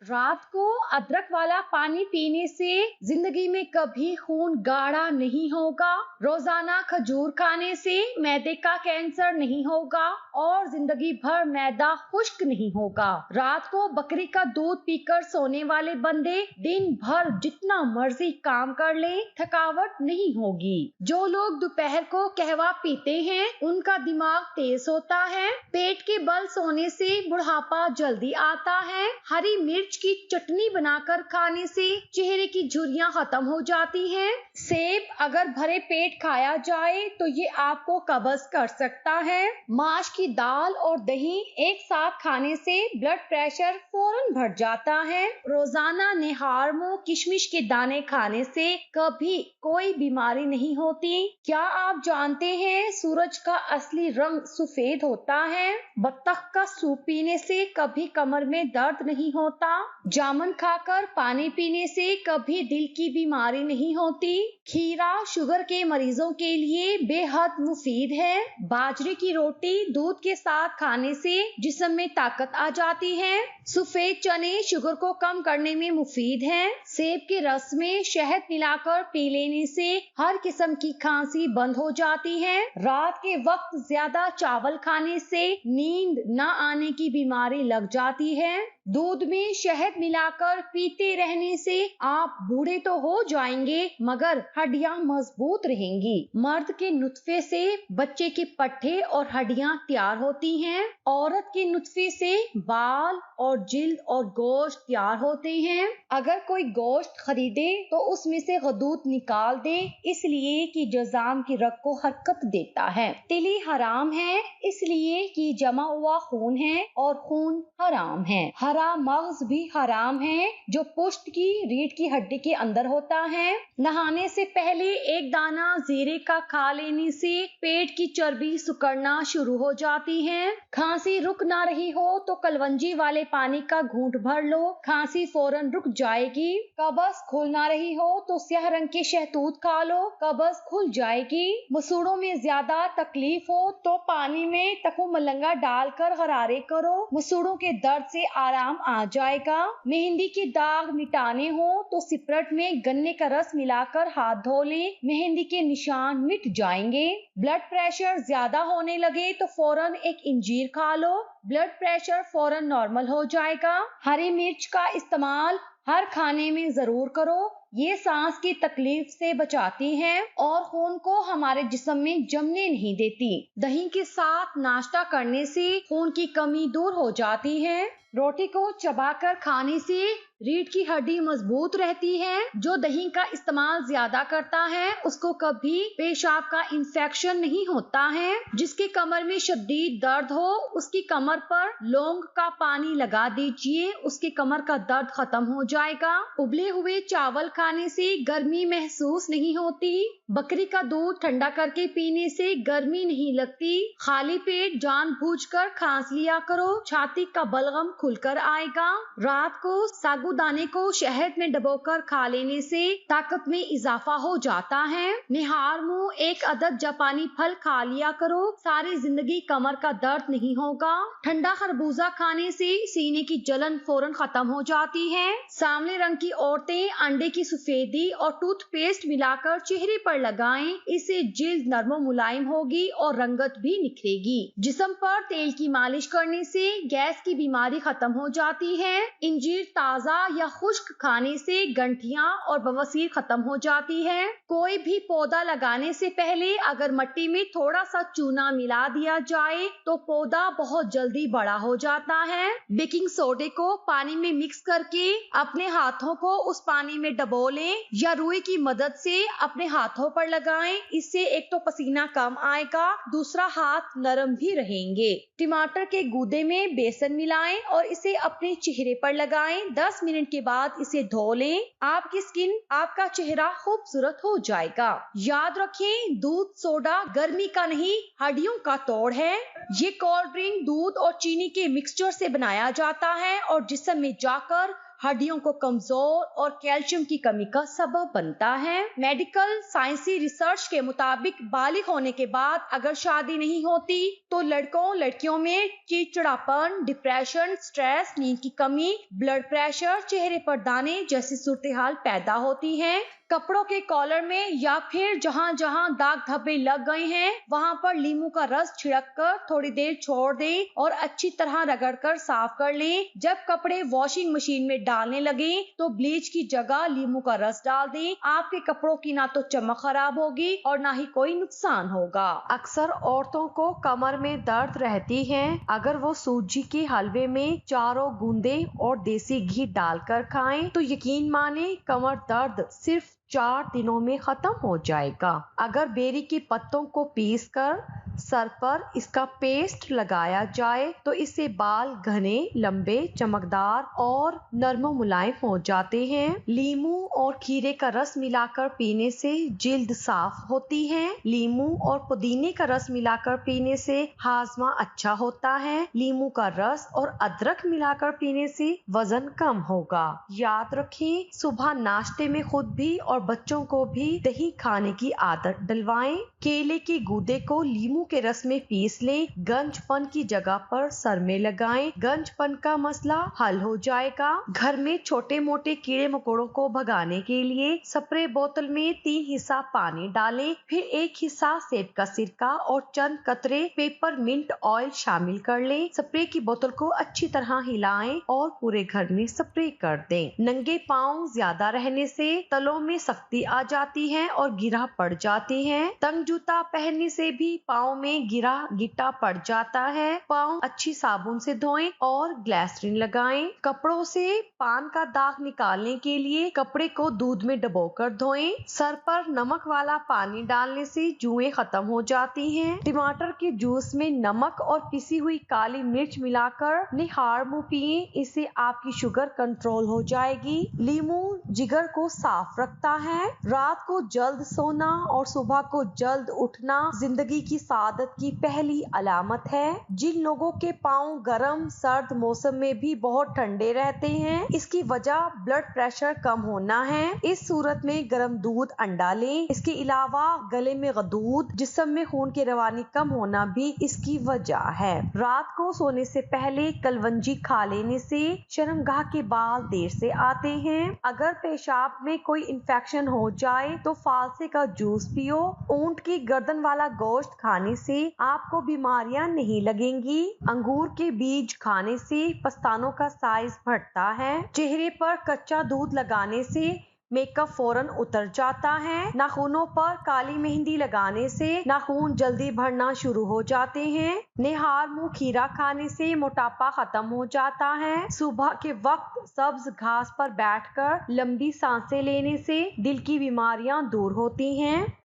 रात को अदरक वाला पानी पीने से जिंदगी में कभी खून गाढ़ा नहीं होगा। रोजाना खजूर खाने से मैदे का कैंसर नहीं होगा और जिंदगी भर मैदा खुश्क नहीं होगा। रात को बकरी का दूध पीकर सोने वाले बंदे दिन भर जितना मर्जी काम कर ले, थकावट नहीं होगी। जो लोग दोपहर को कहवा पीते हैं उनका दिमाग तेज होता है। पेट के बल सोने से बुढ़ापा जल्दी आता है। हरी मिर्च की चटनी बनाकर खाने से चेहरे की झुर्रियां खत्म हो जाती हैं। सेब अगर भरे पेट खाया जाए तो ये आपको कब्ज कर सकता है। माश की दाल और दही एक साथ खाने से ब्लड प्रेशर फौरन बढ़ जाता है। रोजाना निहारमो किशमिश के दाने खाने से कभी कोई बीमारी नहीं होती। क्या आप जानते हैं सूरज का असली रंग सफेद होता है। बत्तख का सूप पीने से कभी कमर में दर्द नहीं होता। जामुन खाकर पानी पीने से कभी दिल की बीमारी नहीं होती। खीरा शुगर के मरीजों के लिए बेहद मुफीद है। बाजरे की रोटी दूध के साथ खाने से जिस्म में ताकत आ जाती है। सफेद चने शुगर को कम करने में मुफीद है। सेब के रस में शहद मिलाकर पी लेने से हर किस्म की खांसी बंद हो जाती है। रात के वक्त ज्यादा चावल खाने से नींद न आने की बीमारी लग जाती है। दूध में शहद मिलाकर पीते रहने से आप बूढ़े तो हो जाएंगे मगर हड्डियां मजबूत रहेंगी। मर्द के नुत्फे से बच्चे के पट्टे और हड्डियां तैयार होती हैं। औरत के नुत्फे से बाल और जिल्द और गोश्त तैयार होते हैं। अगर कोई गोश्त खरीदे तो उसमें से गदूद निकाल दे, इसलिए कि जजाम की रग को हरकत देता है। तिली हराम है इसलिए कि जमा हुआ खून है और खून हराम है। हरा मगज भी हराम है जो पुश्त की रीढ़ की हड्डी के अंदर होता है। नहाने से पहले एक दाना जीरे का खा लेने से पेट की चर्बी सुकड़ना शुरू हो जाती है। खांसी रुक ना रही हो तो कलवंजी वाले पानी का घूंट भर लो, खांसी फौरन रुक जाएगी। कब्ज खुल ना रही हो तो स्याह रंग के शहतूत खा लो, कब्ज खुल जाएगी। मसूड़ों में ज्यादा तकलीफ हो तो पानी में तकु मलंगा डालकर गरारे करो, मसूड़ों के दर्द से आराम आ जाएगा। मेहंदी के दाग मिटाने हो तो सिपरट में गन्ने का रस मिलाकर हाथ धो लें, मेहंदी के निशान मिट जाएंगे। ब्लड प्रेशर ज्यादा होने लगे तो फौरन एक इंजीर खा लो, ब्लड प्रेशर फौरन नॉर्मल हो जाएगा। हरी मिर्च का इस्तेमाल हर खाने में जरूर करो, ये सांस की तकलीफ से बचाती है और खून को हमारे जिस्म में जमने नहीं देती। दही के साथ नाश्ता करने से खून की कमी दूर हो जाती है। रोटी को चबाकर खाने से रीढ़ की हड्डी मजबूत रहती है। जो दही का इस्तेमाल ज्यादा करता है उसको कभी पेशाब का इंफेक्शन नहीं होता है। जिसके कमर में शदीद दर्द हो उसकी कमर पर लौंग का पानी लगा दीजिए, उसके कमर का दर्द खत्म हो जाएगा। उबले हुए चावल खाने से गर्मी महसूस नहीं होती। बकरी का दूध ठंडा करके पीने से गर्मी नहीं लगती। खाली पेट जानबूझकर खांस लिया करो, छाती का बलगम खुलकर आएगा। रात को साबूदाने को शहद में डुबोकर खा लेने से ताकत में इजाफा हो जाता है। निहार मुंह एक अदद जापानी फल खा लिया करो, सारी जिंदगी कमर का दर्द नहीं होगा। ठंडा खरबूजा खाने से सीने की जलन फौरन खत्म हो जाती है। सांवले रंग की औरतें अंडे की सफेदी और टूथपेस्ट मिलाकर चेहरे पर लगाएं, इससे जिल्द नरम मुलायम होगी और रंगत भी निखरेगी। जिस्म पर तेल की मालिश करने से गैस की बीमारी खत्म हो जाती है। इंजीर ताजा या खुश्क खाने से गंठियां और बवासीर खत्म हो जाती है। कोई भी पौधा लगाने से पहले अगर मिट्टी में थोड़ा सा चूना मिला दिया जाए तो पौधा बहुत जल्दी बड़ा हो जाता है। बेकिंग सोडे को पानी में मिक्स करके अपने हाथों को उस पानी में डबो लें या रुई की मदद से अपने हाथों पर लगाएं, इससे एक तो पसीना कम आएगा, दूसरा हाथ नरम भी रहेंगे। टमाटर के गूदे में बेसन मिलाएं और इसे अपने चेहरे पर लगाएं। 10 मिनट के बाद इसे धो लें, आपकी स्किन, आपका चेहरा खूबसूरत हो जाएगा। याद रखें, दूध सोडा गर्मी का नहीं हड्डियों का तोड़ है। ये कोल्ड ड्रिंक दूध और चीनी के मिक्सचर से बनाया जाता है और जिस्म में जाकर हड्डियों को कमजोर और कैल्शियम की कमी का सबब बनता है। मेडिकल साइंसी रिसर्च के मुताबिक बालिग होने के बाद अगर शादी नहीं होती तो लड़कों लड़कियों में चिड़चिड़ापन, डिप्रेशन, स्ट्रेस, नींद की कमी, ब्लड प्रेशर, चेहरे पर दाने जैसी सूरत-ए-हाल पैदा होती है। कपड़ों के कॉलर में या फिर जहां जहां दाग धब्बे लग गए हैं वहां पर नींबू का रस छिड़क कर थोड़ी देर छोड़ दें और अच्छी तरह रगड़कर साफ कर लें। जब कपड़े वॉशिंग मशीन में डालने लगे तो ब्लीच की जगह नींबू का रस डाल दें। आपके कपड़ों की ना तो चमक खराब होगी और ना ही कोई नुकसान होगा। अक्सर औरतों को कमर में दर्द रहती है। अगर वो सूजी के हलवे में चारों गूंदे और देसी घी डालकर खाएं तो यकीन माने कमर दर्द सिर्फ 4 दिनों में खत्म हो जाएगा। अगर बेरी के पत्तों को पीसकर सर पर इसका पेस्ट लगाया जाए तो इससे बाल घने, लंबे, चमकदार और नरम मुलायम हो जाते हैं। लीमू और खीरे का रस मिलाकर पीने से जिल्द साफ होती है। लीमू और पुदीने का रस मिलाकर पीने से हाजमा अच्छा होता है। लीमू का रस और अदरक मिलाकर पीने से वजन कम होगा। याद रखें, सुबह नाश्ते में खुद भी और बच्चों को भी दही खाने की आदत डलवाएं। केले के गूदे को लीमू के रस में पीस लें। गंजपन की जगह पर सर में लगाएं। गंजपन का मसला हल हो जाएगा। घर में छोटे मोटे कीड़े मकोड़ों को भगाने के लिए स्प्रे बोतल में 3 हिस्सा पानी डालें, फिर 1 हिस्सा सेब का सिरका और चंद कतरे पेपरमिंट ऑयल शामिल कर लें। स्प्रे की बोतल को अच्छी तरह हिलाएं और पूरे घर में स्प्रे कर दें। नंगे पाँव ज्यादा रहने से तलों में सख्ती आ जाती है और गिरा पड़ जाती है। तंग जूता पहनने से भी पाँव में गिट्टा पड़ जाता है। पाँव अच्छी साबुन से धोएं और ग्लिसरीन लगाएं। कपड़ों से पान का दाग निकालने के लिए कपड़े को दूध में डुबोकर धोएं। सर पर नमक वाला पानी डालने से जुएं खत्म हो जाती हैं। टमाटर के जूस में नमक और पिसी हुई काली मिर्च मिलाकर निहार मुंह पिए, इससे आपकी शुगर कंट्रोल हो जाएगी। लीमू जिगर को साफ रखता है। रात को जल्द सोना और सुबह को जल्द उठना जिंदगी की सादत की पहली अलामत है। जिन लोगों के पाँव गर्म सर्द मौसम में भी बहुत ठंडे रहते हैं, इसकी वजह ब्लड प्रेशर कम होना है। इस सूरत में गर्म दूध, अंडा लें। इसके अलावा गले में गदूद, जिस्म में खून की रवानी कम होना भी इसकी वजह है। रात को सोने से पहले कलवंजी खा लेने से शर्मगाह के बाल देर से आते हैं। अगर पेशाब में कोई इंफेक्शन हो जाए तो फालसे का जूस पियो। ऊंट की गर्दन वाला गोश्त खाने से आपको बीमारियां नहीं लगेंगी। अंगूर के बीज खाने से पस्तानों का साइज बढ़ता है। चेहरे पर कच्चा दूध लगाने से मेकअप फौरन उतर जाता है। नाखूनों पर काली मेहंदी लगाने से नाखून जल्दी बढ़ना शुरू हो जाते हैं। निहार मुंह खीरा खाने से मोटापा खत्म हो जाता है। सुबह के वक्त सब्ज घास पर बैठकर लंबी सांसें लेने से दिल की बीमारियां दूर होती हैं।